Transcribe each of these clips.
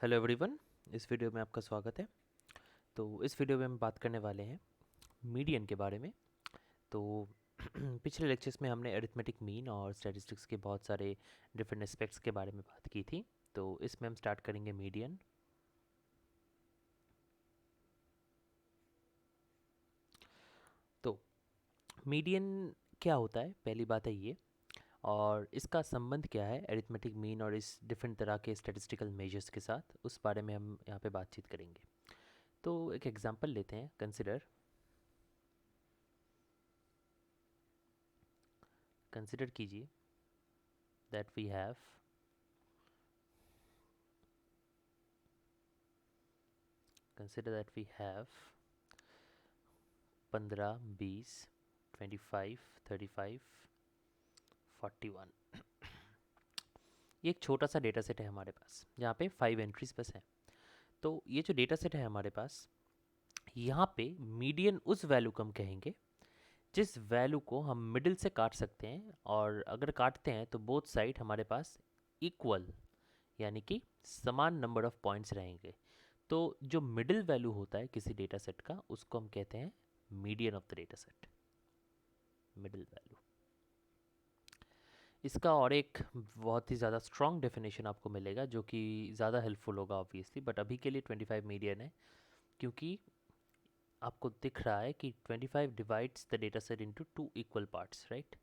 Hello everyone. इस video में आपका स्वागत है। तो इस वीडियो में हम बात करने वाले हैं मीडियन के बारे में। तो पिछले लेक्चर्स में हमने अरिथमेटिक मीन और स्टैटिस्टिक्स के बहुत सारे डिफरेंट एस्पेक्ट्स के बारे में बात की थी। तो इसमें हम स्टार्ट करेंगे मीडियन। तो मीडियन क्या होता है, पहली बात है ये, और इसका संबंध क्या है अरिथमेटिक मीन और इस डिफरेंट तरह के स्टैटिस्टिकल मेजर्स के साथ, उस बारे में हम यहाँ पे बातचीत करेंगे। तो एक एग्जांपल लेते हैं। कंसिडर कीजिए that we have consider that we have 15, 20, 25, 35, 41। ये एक छोटा सा डेटा सेट है हमारे पास, जहाँ पे 5 एंट्रीज बस हैं। तो ये जो डेटा सेट है हमारे पास, यहाँ पे मीडियन उस वैल्यू को हम कहेंगे जिस वैल्यू को हम मिडिल से काट सकते हैं, और अगर काटते हैं तो बोथ साइड हमारे पास इक्वल, यानी कि समान नंबर ऑफ पॉइंट्स रहेंगे। तो जो मिडिल वैल्यू होता है किसी डेटा सेट का, उसको हम कहते हैं median of the data set, middle value. इसका और एक बहुत ही ज़्यादा स्ट्रॉन्ग डेफिनेशन आपको मिलेगा जो कि ज़्यादा हेल्पफुल होगा ऑब्वियसली, बट अभी के लिए 25 मीडियन है, क्योंकि आपको दिख रहा है कि 25 divides the data set into two equal parts, right.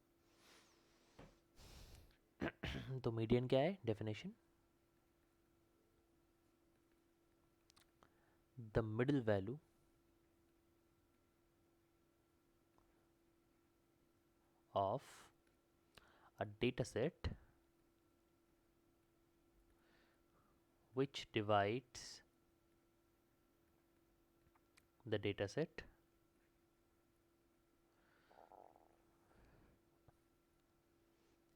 तो मीडियन क्या है definition? The middle value of a data set which divides the data set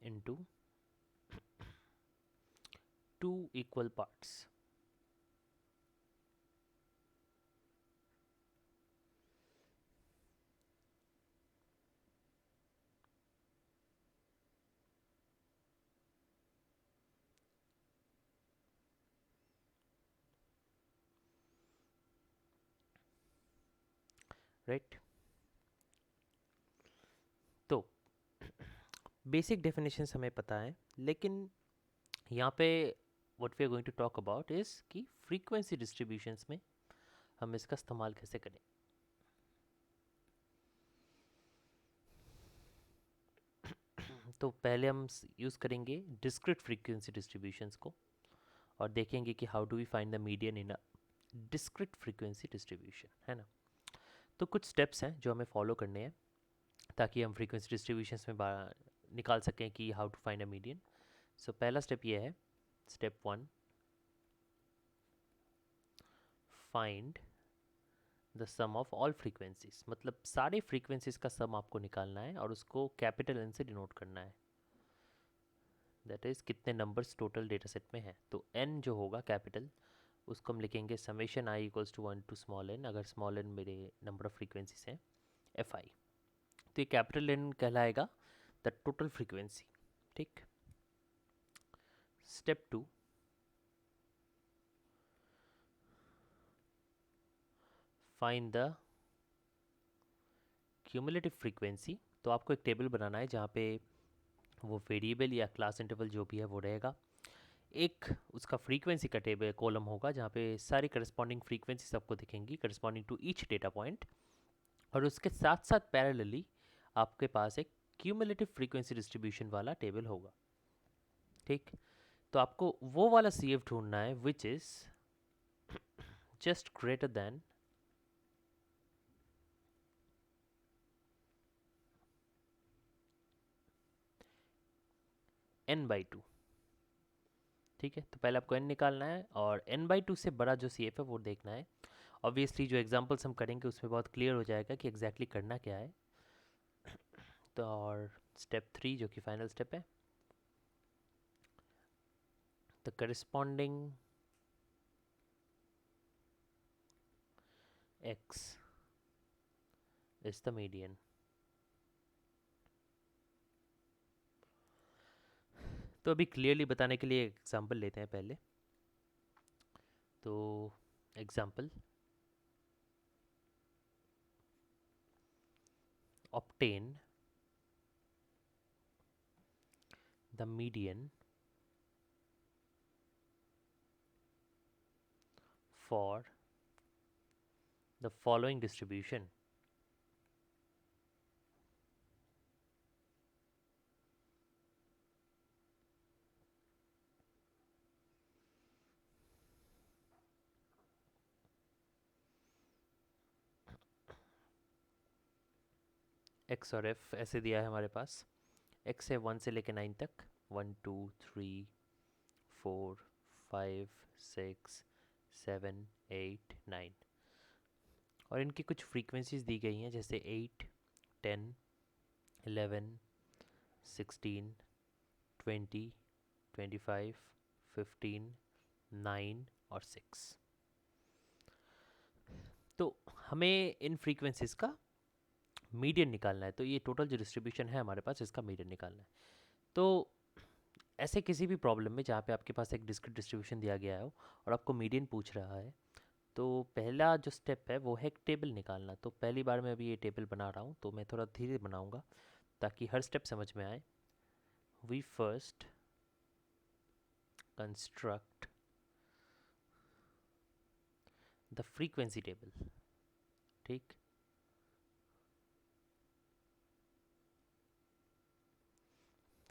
into two equal parts. Right. तो बेसिक डेफिनेशंस हमें पता है, लेकिन यहाँ पे what we are going to talk about is कि फ्रीक्वेंसी डिस्ट्रीब्यूशंस में हम इसका इस्तेमाल कैसे करें। तो पहले हम यूज़ करेंगे डिस्क्रीट फ्रीक्वेंसी डिस्ट्रीब्यूशंस को, और देखेंगे कि how do we find the median in a discrete frequency distribution, है ना। तो कुछ स्टेप्स हैं जो हमें फॉलो करने हैं ताकि हम फ्रीक्वेंसी डिस्ट्रीब्यूशंस में निकाल सकें कि how to find a median. So पहला स्टेप ये है, step 1, find the sum of all frequencies. मतलब सारे फ्रीक्वेंसीज का सम आपको निकालना है और उसको कैपिटल एन से डिनोट करना है। दैट इज़ कितने नंबर्स टोटल डेटा सेट में हैं। तो एन जो होगा कैपिटल, उसको हम लिखेंगे summation I equals to 1 two small n, अगर स्मॉल एन मेरे नंबर ऑफ फ्रीक्वेंसीज हैं, एफ आई। तो ये कैपिटल एन कहलाएगा द टोटल फ्रीक्वेंसी। ठीक। Step 2, find the cumulative frequency. तो आपको एक टेबल बनाना है जहाँ पे वो वेरिएबल या क्लास इंटरवल जो भी है वो रहेगा। एक उसका फ्रीक्वेंसी का टेबल कॉलम होगा जहाँ पे सारी करस्पॉन्डिंग फ्रीक्वेंसीज आपको दिखेंगी corresponding to each data point, और उसके साथ साथ पैरेलली आपके पास एक क्यूमुलेटिव फ्रीक्वेंसी डिस्ट्रीब्यूशन वाला टेबल होगा। ठीक। तो आपको वो वाला सी एफ ढूंढना है which is just greater than n/2। ठीक है, तो पहले आपको n निकालना है और n/2 से बड़ा जो सी एफ है वो देखना है। ऑब्वियसली जो एग्जांपल्स हम करेंगे उसमें बहुत क्लियर हो जाएगा कि एग्जैक्टली करना क्या है। तो और स्टेप 3 जो कि फाइनल स्टेप है, the corresponding x is the median. तो अभी क्लियरली बताने के लिए एग्जांपल लेते हैं पहले। तो example, obtain the median for the following distribution. X और एफ ऐसे दिया है हमारे पास। एक्स है 1 से लेकर 9 तक, 1 2 3 4 5 6 7 8 9, और इनकी कुछ फ्रीक्वेंसीज दी गई हैं जैसे 8 10 11 16 20 25 15 9 और 6। तो हमें इन फ्रीक्वेंसीज का मीडियन निकालना है, तो ये टोटल जो डिस्ट्रीब्यूशन है हमारे पास इसका मीडियन निकालना है। तो ऐसे किसी भी प्रॉब्लम में जहाँ पे आपके पास एक डिस्क्रीट डिस्ट्रीब्यूशन दिया गया हो और आपको मीडियन पूछ रहा है, तो पहला जो स्टेप है वो है एक टेबल निकालना। तो पहली बार मैं अभी ये टेबल बना रहा हूँ, तो मैं थोड़ा धीरे बनाऊँगा ताकि हर स्टेप समझ में आए। We first construct the frequency table. ठीक,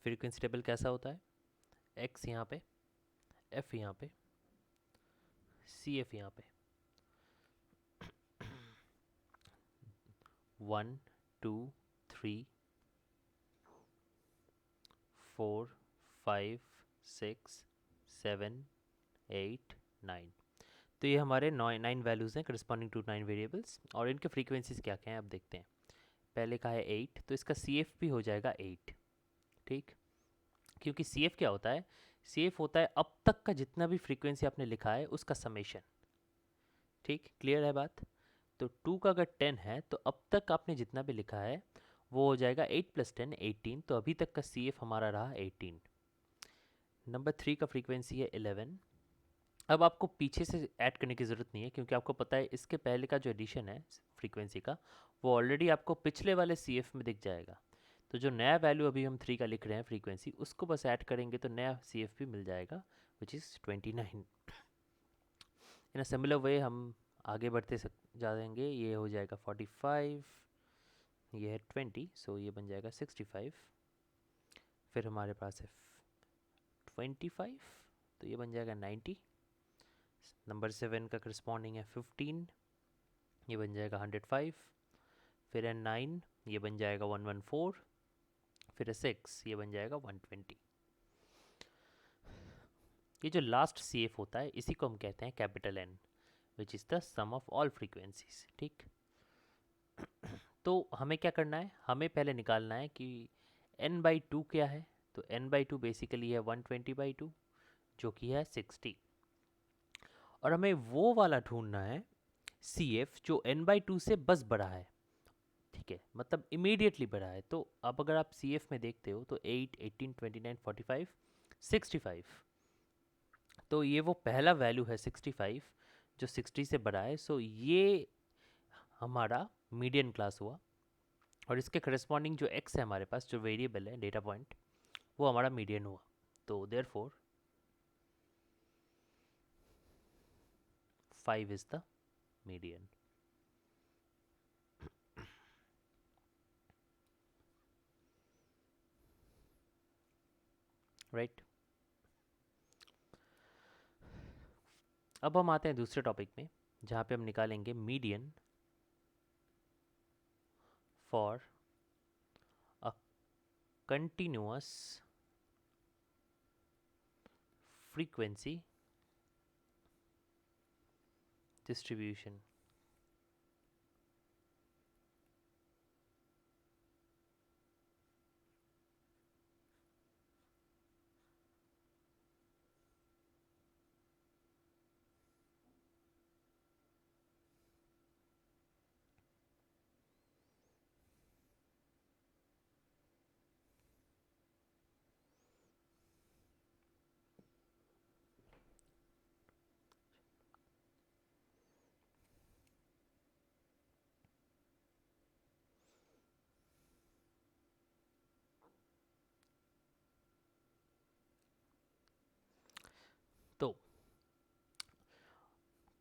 फ्रीक्वेंसी टेबल कैसा होता है? एक्स यहाँ पे, एफ यहाँ पे, सी एफ यहाँ पे, 1 2 3 4 5 6 7 8 9। तो ये हमारे 9 वैल्यूज़ हैं करस्पॉन्डिंग टू 9 वेरिएबल्स, और इनके फ्रीक्वेंसीज क्या क्या हैं अब देखते हैं। पहले का है 8, तो इसका सी एफ भी हो जाएगा 8। ठीक, क्योंकि सी एफ क्या होता है? सी एफ होता है अब तक का जितना भी फ्रीक्वेंसी आपने लिखा है उसका समेशन। ठीक, क्लियर है बात? तो 2 का अगर 10 है तो अब तक आपने जितना भी लिखा है वो हो जाएगा 8 + 10 18, तो अभी तक का सी एफ हमारा रहा 18। नंबर 3 का फ्रीक्वेंसी है 11। अब आपको पीछे से ऐड करने की ज़रूरत नहीं है, क्योंकि आपको पता है इसके पहले का जो एडिशन है फ्रीक्वेंसी का वो ऑलरेडी आपको पिछले वाले सी एफ में दिख जाएगा। तो जो नया वैल्यू अभी हम 3 का लिख रहे हैं फ्रीक्वेंसी, उसको बस ऐड करेंगे तो नया सी एफ भी मिल जाएगा, which is 29। In a similar way हम आगे बढ़ते जाएंगे, ये हो जाएगा 45, ये है 20, सो ये बन जाएगा 65। फिर हमारे पास है 25, तो ये बन जाएगा 90। नंबर 7 का करस्पॉन्डिंग है 15, ये बन जाएगा 105। फिर है 9, ये बन जाएगा 114। फिर है 6, ये बन जाएगा 120। ये जो लास्ट सी एफ होता है इसी को हम कहते हैं capital N, which is the sum of all frequencies. ठीक, तो हमें क्या करना है? हमें पहले निकालना है कि n/2 क्या है। तो n/2 बेसिकली है 120/2, जो कि है 60। और हमें वो वाला ढूंढना है सी एफ जो n/2 से बस बड़ा है। ठीक है, मतलब इमीडिएटली बढ़ा है। तो अब अगर आप सी एफ में देखते हो तो 8 18 29 45 65, तो ये वो पहला वैल्यू है 65 जो 60 से बड़ा है। सो ये हमारा मीडियन क्लास हुआ, और इसके करस्पॉन्डिंग जो एक्स है हमारे पास, जो वेरिएबल है डेटा पॉइंट, वो हमारा मीडियन हुआ। तो therefore 5 is the median. Right, अब हम आते हैं दूसरे टॉपिक में, जहाँ पे हम निकालेंगे median for a continuous frequency distribution.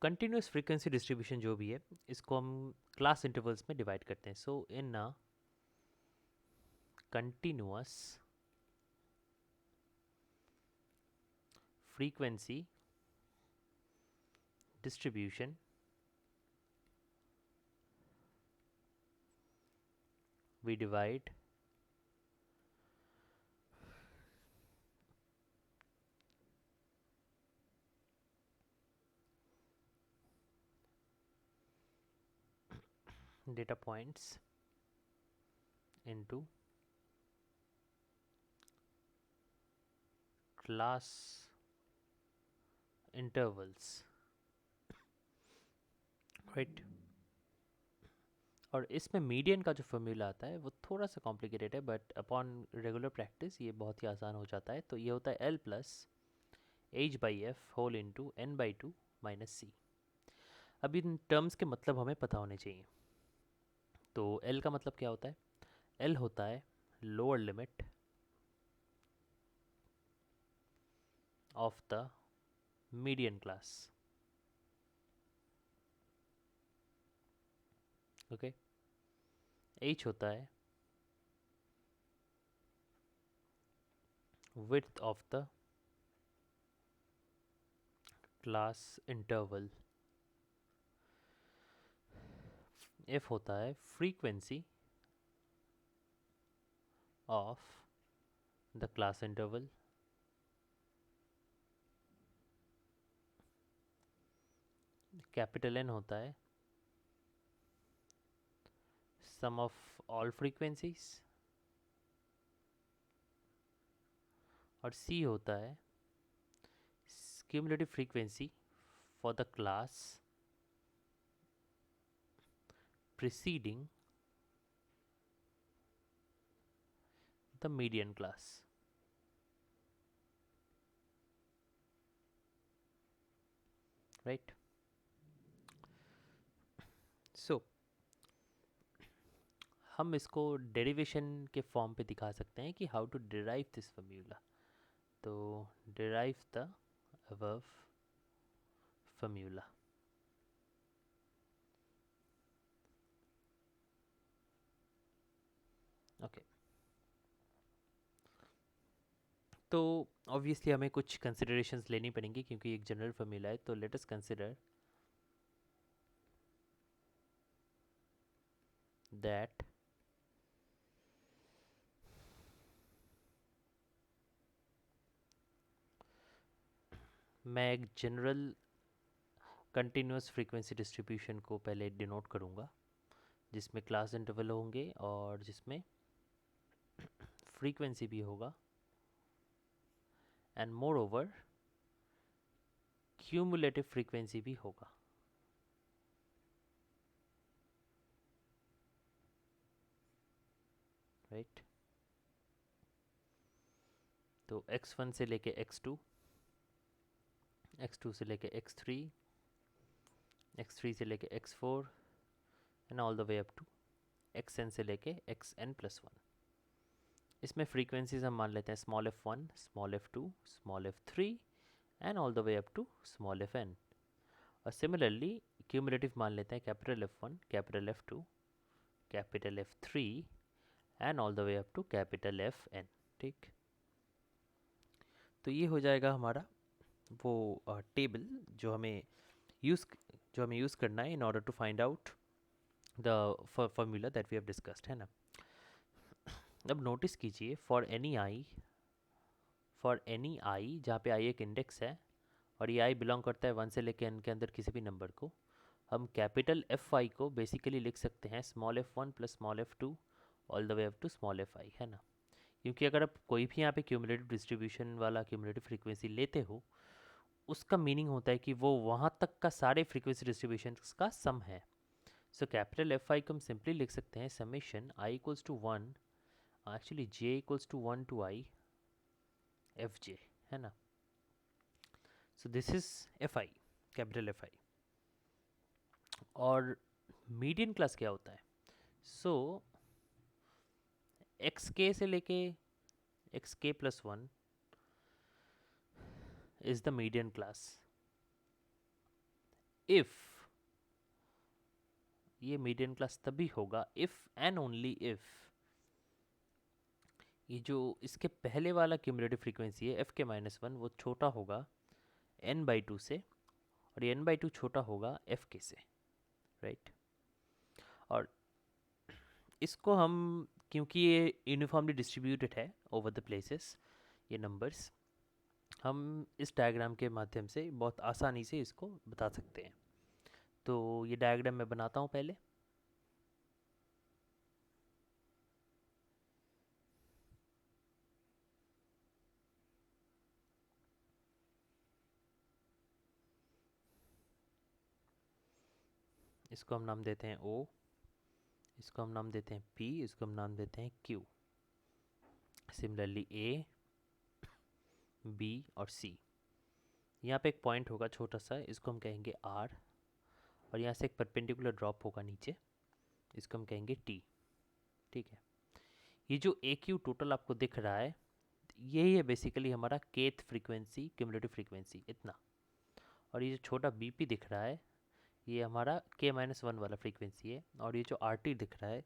Continuous frequency distribution जो भी है इसको हम क्लास इंटरवल्स में डिवाइड करते हैं. So in a continuous frequency distribution, we divide data points into class intervals, right? और इसमें मीडियन का जो फॉर्मूला आता है वो थोड़ा सा कॉम्प्लिकेटेड है, बट अपॉन रेगुलर प्रैक्टिस ये बहुत ही आसान हो जाता है. तो ये होता है L plus H by F whole into N by two minus C. अब इन टर्म्स के मतलब हमें पता होने चाहिए. तो एल का मतलब क्या होता है? एल होता है lower limit of the median class. Okay. H होता है width of the class interval. F होता है frequency of the class interval. Capital N होता है sum of all frequencies. और C होता है cumulative frequency for the class preceding the median class. Right? So हम इसको डेरिवेशन के फॉर्म पे दिखा सकते हैं कि how to derive this formula. तो derive the above formula. Okay. तो ऑब्वियसली हमें कुछ कंसिडरेशंस लेनी पड़ेंगी क्योंकि एक जनरल फॉर्मूला है. तो लेट अस कंसिडर दैट मैं एक जनरल कंटिन्यूस फ्रीक्वेंसी डिस्ट्रीब्यूशन को पहले डिनोट करूँगा जिसमें क्लास इंटरवल होंगे और जिसमें फ्रीक्वेंसी भी होगा and more over cumulative frequency भी होगा. राइट. तो x1 से लेके x2, x2 से लेके x3, x3 से लेके x4 and all the way up to xn से लेके xn प्लस 1. इसमें फ्रीक्वेंसीज हम मान लेते हैं small f1, small f2, small f3 and all the way up to small fn. और सिमिलरली क्यूमुलेटिव मान लेते हैं capital F1, capital F2, capital F3 and all the way up to capital Fn. ठीक. तो ये हो जाएगा हमारा वो टेबल जो हमें यूज़ करना है in order to find out the formula that we have discussed, है ना. अब नोटिस कीजिए फॉर एनी आई जहाँ पे आई एक इंडेक्स है और ये आई बिलोंग करता है 1 से लेके n के अंदर किसी भी नंबर को, हम कैपिटल एफ आई को बेसिकली लिख सकते हैं small f1 plus small f2 all the way up to small fi, है ना. क्योंकि अगर आप कोई भी यहाँ पे क्यूमुलेटिव डिस्ट्रीब्यूशन वाला क्यूमुलेटिव फ्रीक्वेंसी लेते हो उसका मीनिंग होता है कि वो वहाँ तक का सारे फ्रीक्वेंसी डिस्ट्रीब्यूशन का सम है. सो कैपिटल एफ आई को हम सिंपली लिख सकते हैं summation I equals to 1, actually J equals to 1 to I F J, है ना. So this is F I, capital F I. और मीडियन क्लास क्या होता है? सो एक्स के से लेके एक्स के plus 1 is the median class if, ये मीडियन क्लास तभी होगा इफ़ एंड ओनली इफ़ ये जो इसके पहले वाला क्यूमुलेटिव फ्रीक्वेंसी है एफ के माइनस वन, वो छोटा होगा एन बाई टू से, और ये एन बाई टू छोटा होगा एफ के से, राइट। और इसको हम, क्योंकि ये यूनिफॉर्मली डिस्ट्रीब्यूटेड है ओवर द प्लेसेस, ये नंबर्स, हम इस डायग्राम के माध्यम से बहुत आसानी से इसको बता सकते हैं। तो ये डायग्राम मैं बनाता हूँ पहले। इसको हम नाम देते हैं ओ, इसको हम नाम देते हैं पी, इसको हम नाम देते हैं क्यू। सिमिलरली ए, बी और सी। यहाँ पे एक पॉइंट होगा छोटा सा, इसको हम कहेंगे आर, और यहाँ से एक परपेंडिकुलर ड्रॉप होगा नीचे, इसको हम कहेंगे टी, ठीक है। ये जो ए क्यू टोटल आपको दिख रहा है, यही है बेसिकली हमारा केथ फ्रीक्वेंसी, क्यूमुलेटिव फ्रीक्वेंसी, इतना। और ये जो छोटा बी पी दिख रहा है, ये हमारा के माइनस वन वाला फ्रीक्वेंसी है। और ये जो आर टी दिख रहा है,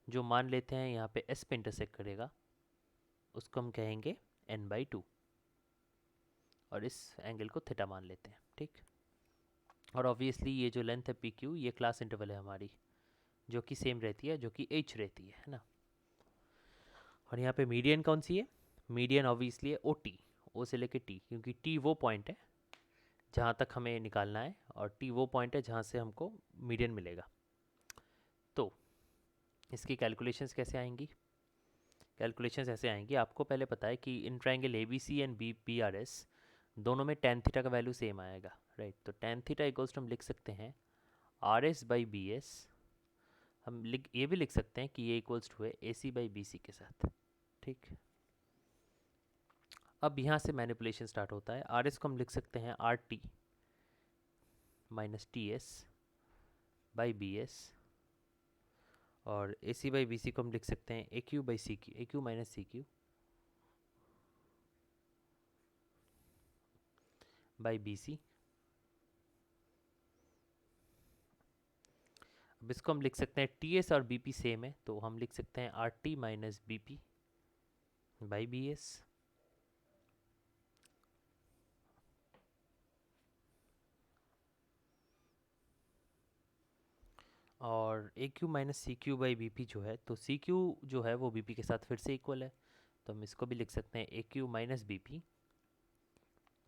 जो मान लेते हैं यहाँ पे एस पे इंटरसेक्ट करेगा, उसको हम कहेंगे एन बाई टू, और इस एंगल को थीटा मान लेते हैं, ठीक। और ऑब्वियसली ये जो लेंथ है पी क्यू, ये क्लास इंटरवल है हमारी, जो कि सेम रहती है, जो कि एच रहती है ना। और यहाँ पे मीडियन कौन सी है? मीडियन ऑब्वियसली है ओ टी, ओ से लेके टी, क्योंकि टी वो पॉइंट है जहाँ तक हमें निकालना है, और टी वो पॉइंट है जहाँ से हमको मीडियन मिलेगा। तो इसकी कैलकुलेशंस कैसे आएंगी? कैलकुलेशंस ऐसे आएंगी, आपको पहले पता है कि in triangle A B C and B P R S दोनों में टेन थीटा का वैल्यू सेम आएगा, राइट। तो टेन थीटा इक्वल्स टू हम लिख सकते हैं R S by B S. हम ये भी लिख सकते हैं कि ये इक्वल्स टू है ए सी बाई बी सी के साथ, ठीक। अब यहाँ से मैनिपुलेशन स्टार्ट होता है। आर एस को हम लिख सकते हैं R T minus T S by B S, और ए सी बाई बी सी को हम लिख सकते हैं A Q by C Q, A Q minus C Q by B C. अब इसको हम लिख सकते हैं टी एस और बी पी सेम है, तो हम लिख सकते हैं R T minus B P by B S. और A Q minus C Q by B P जो है, तो सी क्यू जो है वो बी पी के साथ फिर से इक्वल है, तो हम इसको भी लिख सकते हैं A Q minus B P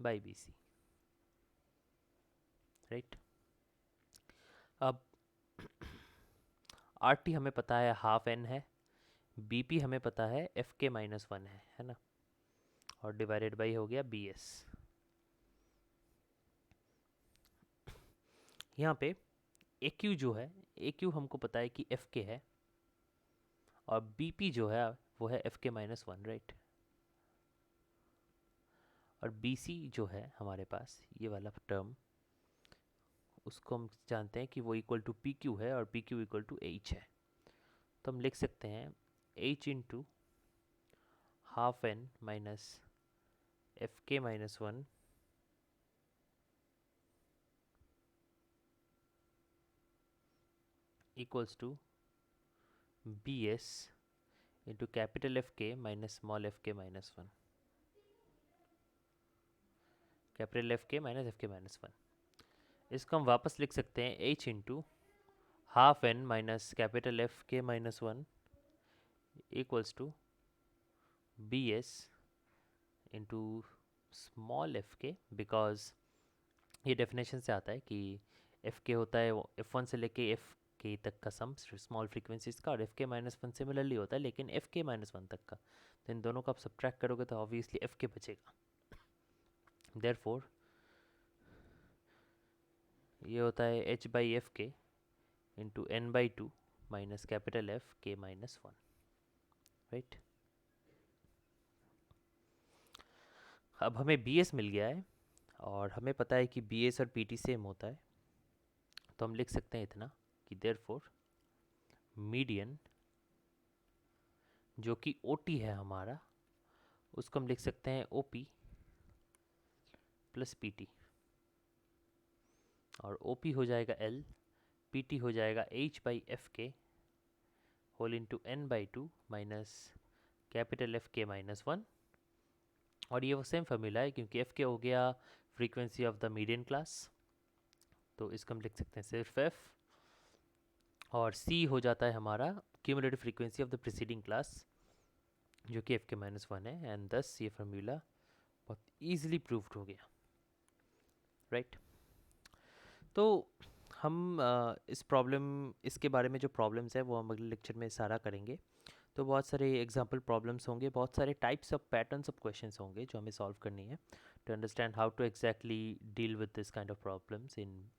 by B C, right. अब आर टी हमें पता है हाफ एन है, बी पी हमें पता है एफ के माइनस वन है ना, और डिवाइडेड बाई हो गया बी एस। यहाँ पे ए क्यू जो है, ए क्यू हमको पता है कि एफ के है, और बी पी जो है वो है एफ के माइनस वन, राइट। और बी सी जो है हमारे पास ये वाला टर्म, उसको हम जानते हैं कि वो इक्वल टू पी क्यू है, और P Q equal to H है। तो हम लिख सकते हैं H into half N minus F के minus one equals to B S into capital F के माइनस स्मॉल एफ के माइनस वन, कैपिटल एफ के माइनस एफ के माइनस वन। इसको हम वापस लिख सकते हैं H into half N minus capital F के minus one equals to B S into small F के, बिकॉज ये डेफिनेशन से आता है कि एफ के होता है एफ वन से लेके एफ के तक का सम स्मॉल फ्रीक्वेंसीज का, और एफ के माइनस वन सिमिलरली होता है लेकिन एफ के माइनस वन तक का। तो इन दोनों को आप सब्ट्रैक्ट करोगे तो ऑब्वियसली एफ के बचेगा। देयरफॉर ये होता है h by f k into N by two minus capital F के माइनस वन, राइट। अब हमें बी एस मिल गया है, और हमें पता है कि बी एस और पी टी सेम होता है, तो हम लिख सकते हैं इतना कि देयरफॉर मीडियन जो कि ओ टी है हमारा, उसको हम लिख सकते हैं O P plus P T. और ओ पी हो जाएगा एल, पी टी हो जाएगा h by f k whole into N by two minus capital F के माइनस वन। और ये वो सेम फॉर्मूला है क्योंकि एफ के हो गया frequency of the median class, तो इसको हम लिख सकते हैं सिर्फ एफ। और सी हो जाता है हमारा cumulative frequency of the preceding class जो कि एफ के माइनस वन है, एंड दस ये फार्मूला बहुत ईजिली प्रूव्ड हो गया, राइट। तो हम इसके बारे में जो प्रॉब्लम्स है वो हम अगले लेक्चर में सारा करेंगे। तो बहुत सारे एग्जाम्पल प्रॉब्लम्स होंगे, बहुत सारे types of patterns of questions होंगे जो हमें सॉल्व करनी है to understand how to exactly deal with this kind of problems in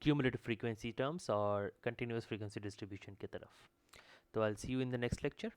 cumulative frequency terms और कंटिन्यूस फ्रीक्वेंसी डिस्ट्रीब्यूशन की तरफ। तो I will see you in the next lecture.